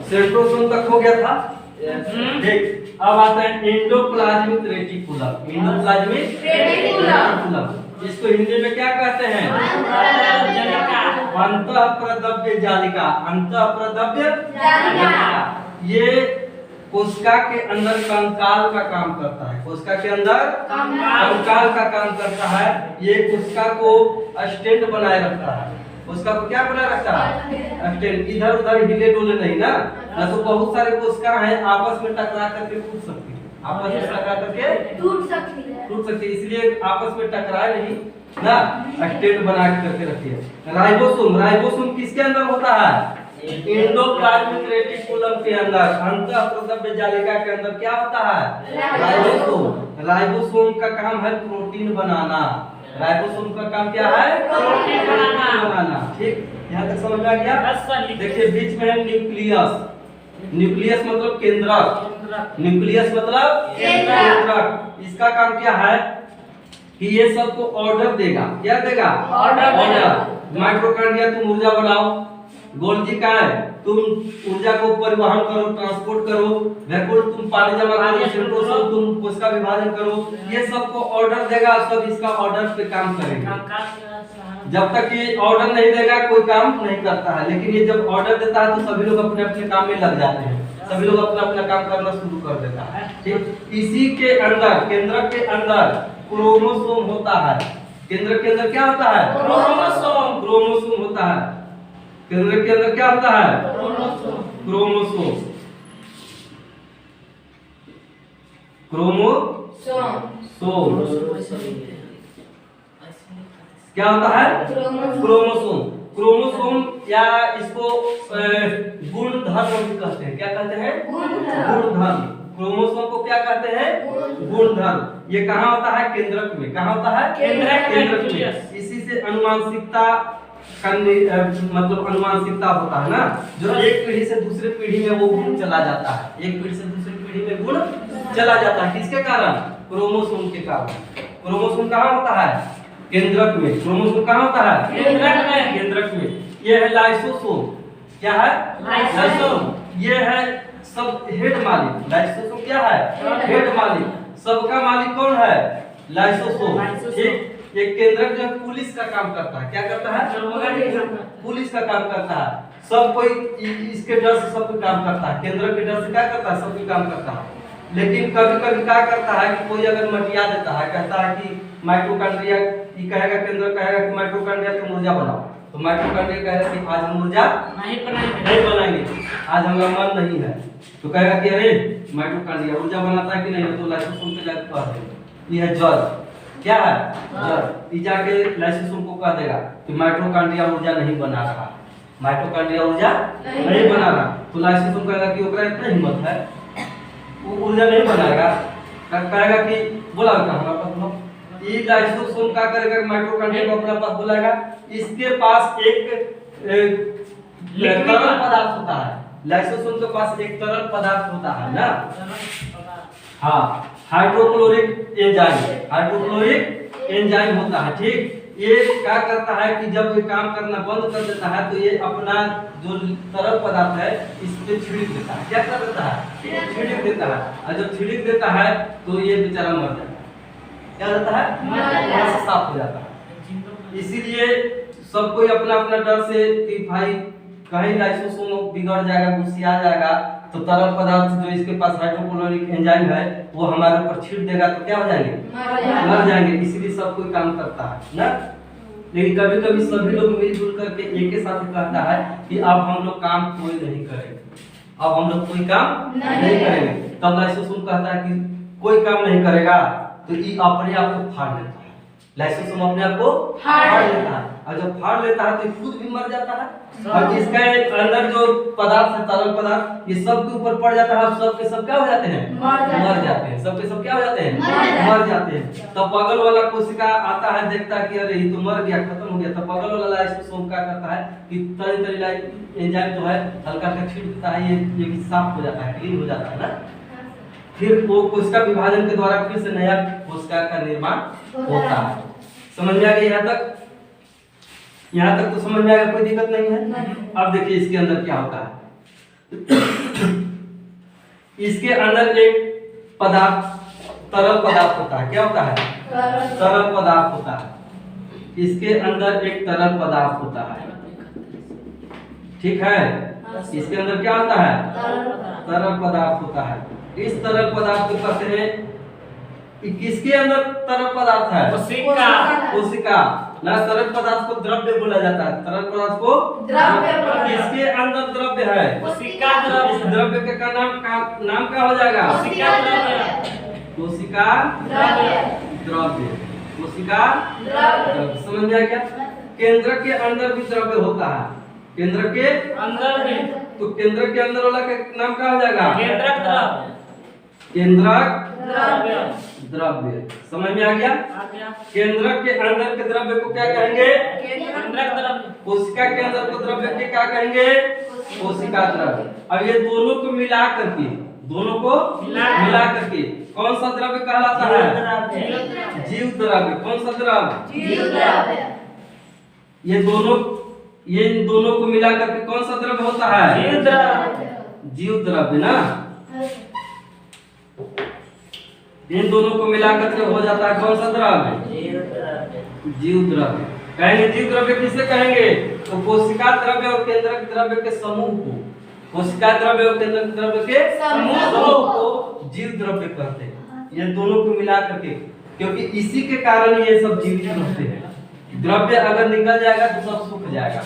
Centrosome तक हो गया था। ठीक, अब आता है एंडोप्लाज्मिक रेटिकुलम। एंडोप्लाज्मिक रेटिकुलम इसको हिंदी में क्या कहते हैं? अंतःप्रदव्य जालिका। अंतःप्रदव्य जालिका ये कोशिका के अंदर कंकाल का काम करता है। कोशिका के अंदर कंकाल का काम करता है। ये कोशिका को स्टेंट बनाए रखता है। कोशिका को क्या बनाए रखता है? स्टेंट। इधर उधर हिले डुले नहीं ना, तो बहुत सारे कोशिका हैं आपस में टकरा करके टूट सकती है। आपस में टकरा करके टूट सकती है, इसलिए आपस में टकराए नहीं ना, स्टेंट बना के करके रखती है। राइबोसोम। राइबोसोम किसके अंदर होता है? एंडोप्लाज्मिक रेटिकुलम के अंदर। अंतःप्रदव्य जालिका के अंदर क्या होता है? राइबोसोम। राइबोसोम का काम है प्रोटीन बनाना। राइबोसोम का काम क्या है? प्रोटीन बनाना। ठीक, यहाँ तक समझ में आ गया? देखिए बीच में है न्यूक्लियस। न्यूक्लियस मतलब केंद्रक। न्यूक्लियस मतलब केंद्रक। इसका काम क्या है कि ये सबको ऑर्डर देगा। क्या देगा? ऑर्डर। माइटोकॉन्ड्रिया तुम ऊर्जा बनाओ। गोल्जी का है तुम ऊर्जा को परिवहन करो, ट्रांसपोर्ट करो। वैक्यूल तुम पानी जमा करो। सेंट्रोसोम तुम कोशिका विभाजन करो। ये सबको ऑर्डर देगा, सब इसका ऑर्डर पे काम करेगा। जब तक ये ऑर्डर नहीं देगा कोई काम नहीं करता है, लेकिन ये जब ऑर्डर देता है तो सभी लोग अपने अपने काम में लग जाते हैं। सभी लोग अपना अपना काम करना शुरू कर देता है। ठीक, इसी के अंदर केंद्रक के अंदर क्रोमोसोम होता है। केंद्रक के अंदर क्या होता है? क्रोमोसोम। क्रोमोसोम होता है। केंद्रक के अंदर क्या होता है? क्रोमोसोम। क्रोमोसोम क्या होता है? क्रोमोसोम। क्रोमोसोम या इसको गुणधर्म भी कहते हैं। क्या कहते हैं? गुणधर्म। क्रोमोसोम को क्या कहते हैं? गुणधर्म। ये कहाँ होता है? केंद्रक में। कहाँ होता है? केंद्रक में। इसी से अनुवांशिकता मतलब अनुवांशिकता होता है ना, जो एक पीढ़ी से दूसरे पीढ़ी में वो गुण चला जाता है। एक पीढ़ी से दूसरी पीढ़ी में गुण चला जाता है। किसके कारण? क्रोमोसोम के कारण। क्रोमोसोम कहाँ होता है? केंद्रक में। क्रोमोसोम कहाँ होता है? केंद्रक में। केंद्रक में। ये है लाइसोसोम। क्या है? लाइसोसोम। ये है सब हेड मालिक। लाइसोसोम क्या है? हेड मालिक। सबका मालिक कौन है? लाइसोसोम। ठीक, एक केंद्रक जो पुलिस का काम करता है। क्या करता है? पुलिस का काम करता है। सब कोई इसके डर से सब कोई काम करता है। केंद्रक के डर से क्या करता है? सब कोई काम करता है। लेकिन कभी कभी क्या करता है कि कोई अगर मटिया देता है, कहता है कि माइटोकॉन्ड्रिया, ये कहेगा केंद्रक कहेगा कि माइटोकॉन्ड्रिया तुम ऊर्जा बनाओ, तो माइटोकॉन्ड्रिया कहेगा कि आज हम ऊर्जा नहीं बनाएंगे, आज हमारा मन नहीं है। तो कहेगा कि अरे माइटोकॉन्ड्रिया ऊर्जा बनाता है कि नहीं, तो लाइसोसोम पे जाकर कह देगा ये है जज। क्या है? जज। जाके लाइसोसोम को कह देगा कि माइटोकॉन्ड्रिया ऊर्जा नहीं बना रहा। माइटोकॉन्ड्रिया ऊर्जा नहीं बना रहा, तो लाइसोसोम कहेगा कि ओकरा इतना हिम्मत है वो ऊर्जा नहीं बनाएगा। कहेगा कि बोला हमारा पास ये लाइसोसोम का करेगा माइटोकॉन्ड्रिया को अपना पास बुलाएगा। इसके पास एक तरल पदार्थ होता है। लाइसोसोम के पास एक तरल पदार्थ होता है ना, हाँ, हाइड्रोक्लोरिक एंजाइम। हाइड्रोक्लोरिक एंजाइम होता है। ठीक, ये क्या करता है कि जब ये काम करना बंद कर देता है तो ये अपना जो तरल पदार्थ है इस पे छिड़क देता है। क्या कर देता है? छिड़क देता है। और जब छिड़क देता है तो ये बेचारा मर जाता है। क्या होता है? साफ हो जाता है। इसीलिए सब कोई अपना अपना डर से कि भाई कहीं लाइसोसोम बिगड़ जाएगा, गुस्सिया जाएगा, तो तरल पदार्थ जो इसके पास हाइड्रोक्लोरिक एंजाइम है वो हमारे ऊपर छीट देगा तो क्या हो जाएंगे? मर जाएंगे। इसीलिए सब कोई काम करता है ना। लेकिन कभी कभी सभी लोग मिलजुल करके एक ही साथ कहता है कि अब हम लोग काम कोई नहीं करेंगे, अब हम लोग कोई काम नहीं करेंगे। तब लाइसोसोम कहता है कि कोई काम नहीं करेगा, तो ये अपने आप को फाड़ लेता है। लाइसोसोम अपने आप को फाड़ लेता है, और जब फाड़ लेता है तो खुद भी मर जाता है। और इसके अंदर जो पदार्थ है, तरल पदार्थ, ये सब के ऊपर पड़ जाता है। सब के सब क्या हो जाते हैं? मर जाते हैं। सब के सब क्या हो जाते हैं? मर जाते हैं। तब बगल वाला कोशिका आता है, देखता है कि अरे ये तो मर गया, खत्म हो गया। तब बगल वाला लाइसोसोम क्या करता है कि तरी एंजाइम जो है हल्का सा छीट देता है, ये भी साफ हो जाता है, क्लीन हो जाता है ना। फिर वो कोशिका विभाजन के द्वारा फिर से नया कोशिका का निर्माण होता है। समझ में आ गया? यहाँ तक तो समझ में आ गया? कोई दिक्कत नहीं है। अब देखिए इसके अंदर क्या होता है। इसके अंदर एक पदार्थ, तरल पदार्थ होता है। क्या होता है? तरल पदार्थ होता है। इसके अंदर एक तरल पदार्थ होता है, ठीक है। इसके अंदर क्या होता है? तरल पदार्थ होता है। इस तरल पदार्थ को कहते हैं, किसके अंदर तरल पदार्थ है? कोशिका। ना तरल पदार्थ को द्रव्य बोला जाता है, तरल पदार्थ को द्रव्य। इसके अंदर द्रव्य है, कोशिका द्रव्य। इस द्रव्य का नाम क्या हो जाएगा? कोशिका द्रव्य। कोशिका द्रव्य। समझ में आ गया? केंद्र के अंदर भी द्रव्य होता है, केंद्र के अंदर भी। तो केंद्र के अंदर वाला का नाम क्या हो जाएगा? केंद्रक द्रव्य। केंद्रक द्रव्य। समझ में आ गया? केंद्र के अंदर के द्रव्य को क्या कहेंगे? केंद्रक द्रव्य। कोशिका के अंदर के द्रव्य के क्या कहेंगे? कोशिका द्रव्य। अब ये दोनों को मिला करके, दोनों को मिला करके कौन सा द्रव्य कहलाता है? जीव द्रव्य। कौन सा द्रव्य? जीव द्रव्य। ये दोनों को मिला करके कौन सा द्रव्य होता है? जीव द्रव्य। जीव द्रव्य ना, इन दोनों को मिलाकर के हो जाता है कौन सा द्रव्य? जीव द्रव्य। कहेंगे जीव द्रव्य किसे कहेंगे? तो कोशिका द्रव्य और केंद्रक द्रव्य के समूह को, कोशिका द्रव्य और केंद्रक द्रव्य के समूह को जीव द्रव्य कहते हैं। ये दोनों को मिला करके, क्योंकि इसी के कारण ये सब जीवित रहते हैं। द्रव्य अगर निकल जाएगा तो सब सूख जाएगा,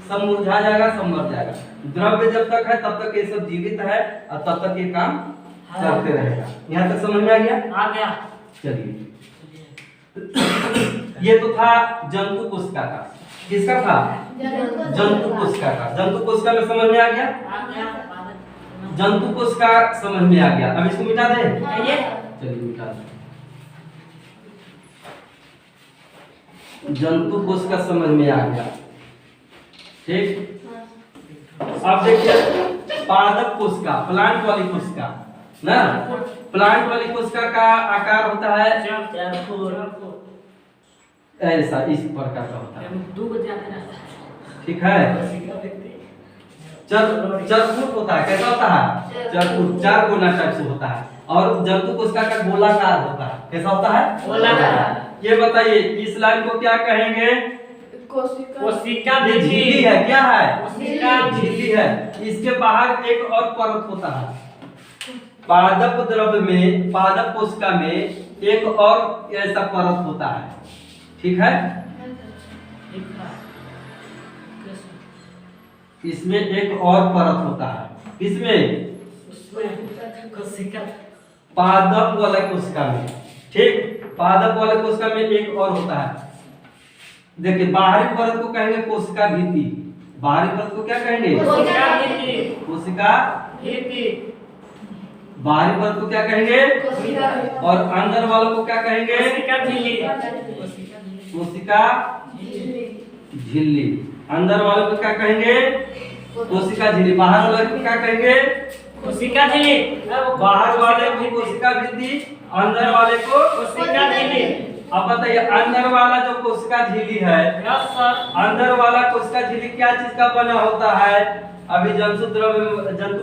सब मुरझा जाएगा, सब मर जाएगा। द्रव्य जब तक है तब तक ये सब जीवित है और तब तक ये काम करते रहेगा। यहाँ तक समझ में आ गया? आ गया। चलिए, ये तो था जंतु कोशिका का। किसका था? जंतु कोशिका का। जंतु कोशिका में समझ में आ गया? जंतु कोशिका समझ में आ गया। अब इसको मिटा दें? चलिए मिटा दें। जंतु कोशिका समझ में आ गया, ठीक। अब देखिए पादप कोशिका, प्लांट वाली कोशिका ना, प्लांट वाली कोशिका का आकार होता है ऐसा, इस प्रकार का होता है, ठीक है। चरकूट होता है। कैसा होता है? चरकूट, चार कोना टाइप से होता है। और जंतु कोशिका का गोलाकार होता है। कैसा होता है? गोलाकार। ये बताइए इस लाइन को क्या कहेंगे? कोशिका झिल्ली है। क्या है? कोशिका झिल्ली है। इसके बाहर एक और परत होता है। पादप द्रव्य में, पादप कोशिका में एक और ऐसा परत होता है, ठीक है। इसमें एक और परत होता है। इसमें पादप वाले कोशिका में, ठीक, पादप वाले कोशिका में एक और होता है। देखिए बाहरी परत को कहेंगे कोशिका भित्ति। बाहरी परत को क्या कहेंगे? कोशिका भित्ति। बाहरी परत को क्या कहेंगे? और अंदर वालों को क्या कहेंगे? कोशिका झिल्ली। अंदर वालों को क्या कहेंगे? कोशिका झिल्ली। बाहर वाले को क्या कहेंगे? कोशिका झिल्ली। बाहर वाले को कोशिका भित्ति, अंदर वाले को कोशिका झिल्ली। अब बताइए अंदर वाला जो कोशिका झिल्ली है, अंदर वाला कोशिका झिल्ली क्या चीज का बना होता है? अभी जंतु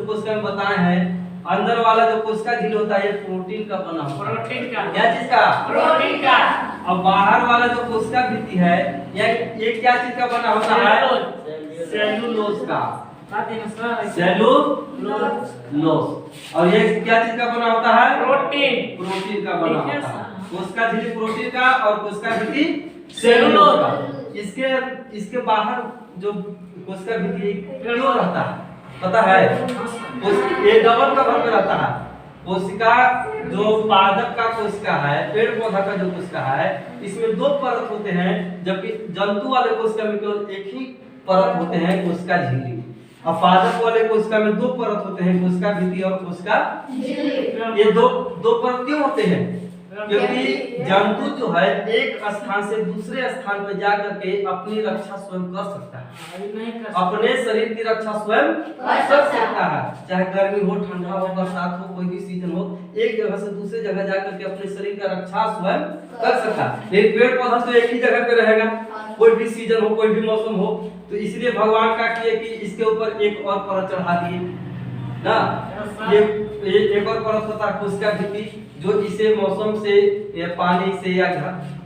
कोशिका में बताए हैं, अंदर वाला जो कोशिका झिल्ली होता है ये प्रोटीन का बना होता है। प्रोटीन का। क्या चीज का? प्रोटीन का। अब बाहर वाला जो कोशिका भित्ति है ये क्या चीज का बना होता है? सेलुलोज का। सेलुलोज। और ये क्या चीज का बना होता है? प्रोटीन। प्रोटीन का बना होता है। कोशिका झिल्ली प्रोटीन का और कोशिका भित्ति सेलुलोज का। इसके बाहर जो कोशिका भित्ति क्यों रहता है पता है? ये डबल कवर में रहता है। कोशिका जो पादप का कोशिका है, पेड़ पौधा का जो कोशिका है, इसमें दो परत होते हैं, जबकि जंतु वाले कोशिका में केवल एक ही परत होते हैं, कोशिका झिल्ली। अब पादप वाले कोशिका में दो परत होते हैं, कोशिका भित्ति और कोशिका झिल्ली। ये दो परत क्यों होते हैं? क्योंकि जंतु जो है एक स्थान से दूसरे स्थान पर जाकर के अपनी रक्षा स्वयं कर सकता है, अपने शरीर की रक्षा स्वयं कर सकता है। चाहे गर्मी हो, ठंडा हो, बरसात हो, कोई भी सीजन हो, एक जगह से दूसरे जगह जाकर के अपने शरीर का रक्षा स्वयं कर सकता है। लेकिन पेड़ पौधा तो एक ही जगह पे रहेगा, कोई भी सीजन हो, कोई भी मौसम हो, तो इसलिए भगवान का किए कि इसके ऊपर एक और परत चढ़ा दिए ना। ये एक और परत होता है कोशिका भित्ति, जो इसे मौसम से या पानी से या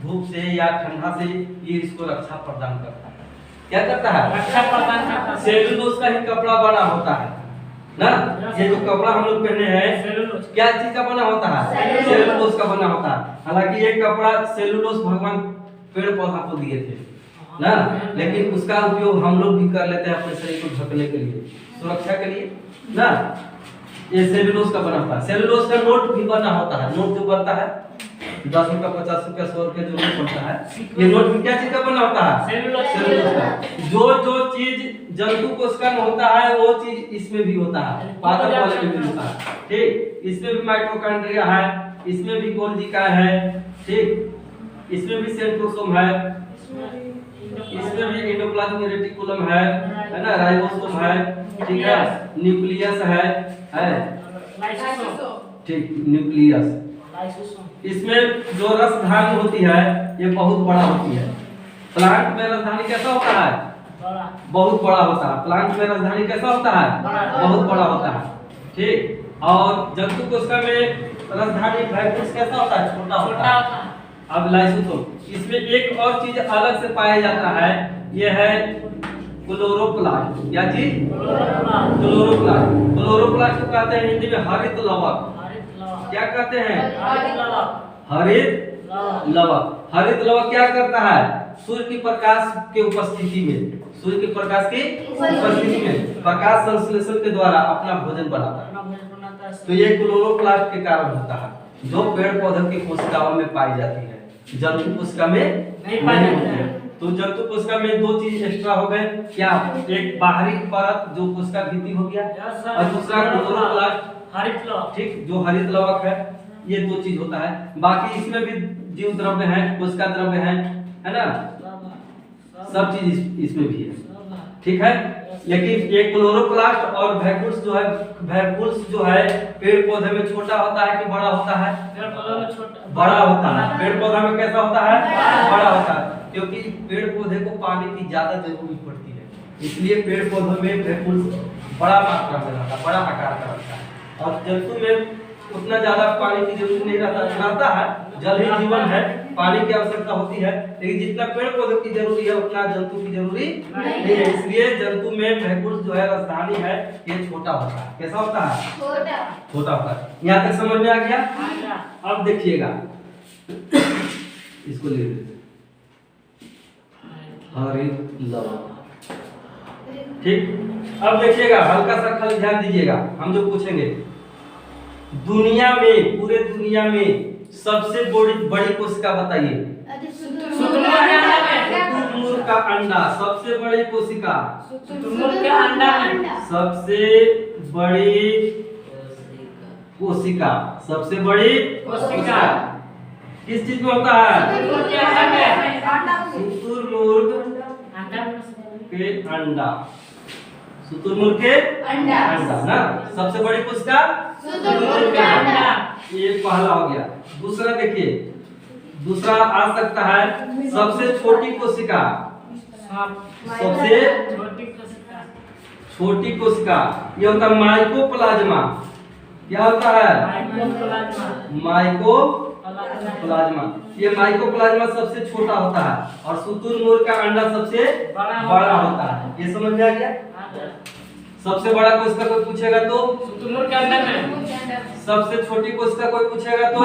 धूप से या ठंडा से ये इसको रक्षा प्रदान करता है। क्या करता है? रक्षा प्रदान करता है। सेलुलोज का ही कपड़ा बना होता है ना। ये जो कपड़ा हम लोग पहने हैं क्या चीज का बना होता है? सेलुलोज का बना होता है। हालांकि ये कपड़ा सेलुलोज भगवान पेड़ पौधा को दिए थे ना, लेकिन उसका उपयोग हम लोग भी कर लेते हैं अपने शरीर को ढकने के लिए, सुरक्षा के लिए ना। ये सेलुलोज का बना होता है। सेलुलोज का नोट भी बना होता है। नोट जो बनता है 10 रुपया 50 रुपया 100 रुपया जो नोट बनता है, ये नोट भी क्या चीज का बना होता है? सेलुलोज का। जो चीज जंतु कोशिका में होता है वो चीज इसमें भी होता है, पादप वाले में भी होता है। ठीक, इसमें भी माइटोकॉन्ड्रिया है, इसमें भी गोल्गी का है, ठीक, इसमें भी सेंट्रोसोम है, इसमें भी एंडोप्लाज्मिक रेटिकुलम है ना, राइबोसोम है, ठीक है, न्यूक्लियस है ठीक, न्यूक्लियस। इसमें जो रसधानी होती है ये बहुत बड़ा होती है। प्लांट में रसधानी कैसा होता है? बहुत बड़ा होता है। प्लांट में रसधानी कैसा होता है? बहुत बड़ा होता है। ठीक, और जंतु कोशिका में रसधानी वाइब्रेट्स कैसा होता है? छोटा होता है। अब लाइसोसोम, इसमें एक और चीज अलग से पाया जाता है, यह है क्लोरोप्लास्ट। क्या चीज? क्लोरोप्लास्ट। क्लोरोप्लास्ट को कहते हैं हिंदी में हरित लवक। क्या कहते हैं? हरित लवक। हरित लवक क्या करता है? सूर्य की प्रकाश के उपस्थिति में, सूर्य के प्रकाश की उपस्थिति में प्रकाश संश्लेषण के द्वारा अपना भोजन बनाता है। तो ये क्लोरोप्लास्ट के कारण होता है, जो पेड़ पौधों की कोशिकाओं में पाई जाती है, जंतु कोशिका में नहीं होती है। तो जंतु कोशिका में दो चीज एक्स्ट्रा हो गए। क्या? एक बाहरी परत जो कोशिका भित्ति हो गया, और दूसरा क्लोरोप्लास्ट हरित लवक, ठीक, जो हरित लवक है। ये दो चीज होता है। बाकी इसमें भी जीव द्रव्य है, कोशिका द्रव्य है ना, सब चीज इसमें भी है, ठीक है। लेकिन ये क्लोरोप्लास्ट और वैक्यूल्स जो है, वैक्यूल्स जो है पेड़ पौधे में छोटा होता है कि बड़ा होता है? पेड़ पौधे में छोटा, बड़ा होता है। पेड़ पौधा में कैसा होता है? बड़ा होता है, क्योंकि पेड़ पौधे को पानी की ज्यादा जरूरत पड़ती है, इसलिए पेड़ पौधों में वैक्यूल्स बड़ा मात्रा में रहता है, बड़ा आकार का रहता है। और जंतु में उतना ज्यादा पानी की जरूरत नहीं रहता है, जल ही जीवन है, पानी की आवश्यकता होती है, लेकिन जितना पेड़ पौधों की जरूरी है उतना जंतु की जरूरी नहीं है। इसलिए जंतु में वैक्यूल्स जो है, राजधानी है, ये छोटा होता है। कैसा होता है? छोटा होता है। यहाँ तक समझ में आ गया? अब देखिएगा, इसको ले लीजिए, हरित लवक, ठीक। अब देखिएगा, हल्का सा खाली ध्यान दीजिएगा, हम जो पूछेंगे, दुनिया में, पूरे दुनिया में सबसे बड़ी कोशिका बताइए। शुतुरमुर्ग का अंडा, सबसे बड़ी कोशिका, शुतुरमुर्ग का अंडा में सबसे बड़ी कोशिका, सबसे बड़ी कोशिका किस चीज में होता है? शुतुरमुर्ग के अंडा, शुतुरमुर्ग के अंडा ना, सबसे बड़ी कोशिका शुतुरमुर्ग का अंडा। ये पहला हो गया। दूसरा देखिए, दूसरा आ सकता है सबसे छोटी कोशिका, सबसे छोटी कोशिका, ये होता है माइकोप्लाज्मा। क्या होता है? माइकोप्लाज्मा। ये माइकोप्लाज्मा सबसे छोटा होता है और शुतुरमुर्ग का अंडा सबसे बड़ा होता है। ये समझ में आ गया? सबसे बड़ा कोशिका कोई पूछेगा तो शुतुरमुर्ग के अंडा में, सबसे छोटी कोशिका कोई पूछेगा तो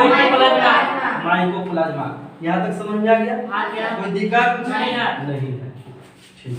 माइकोप्लाज्मा। यहाँ तक समझ में आ गया? कोई दिक्कत नहीं है, ठीक।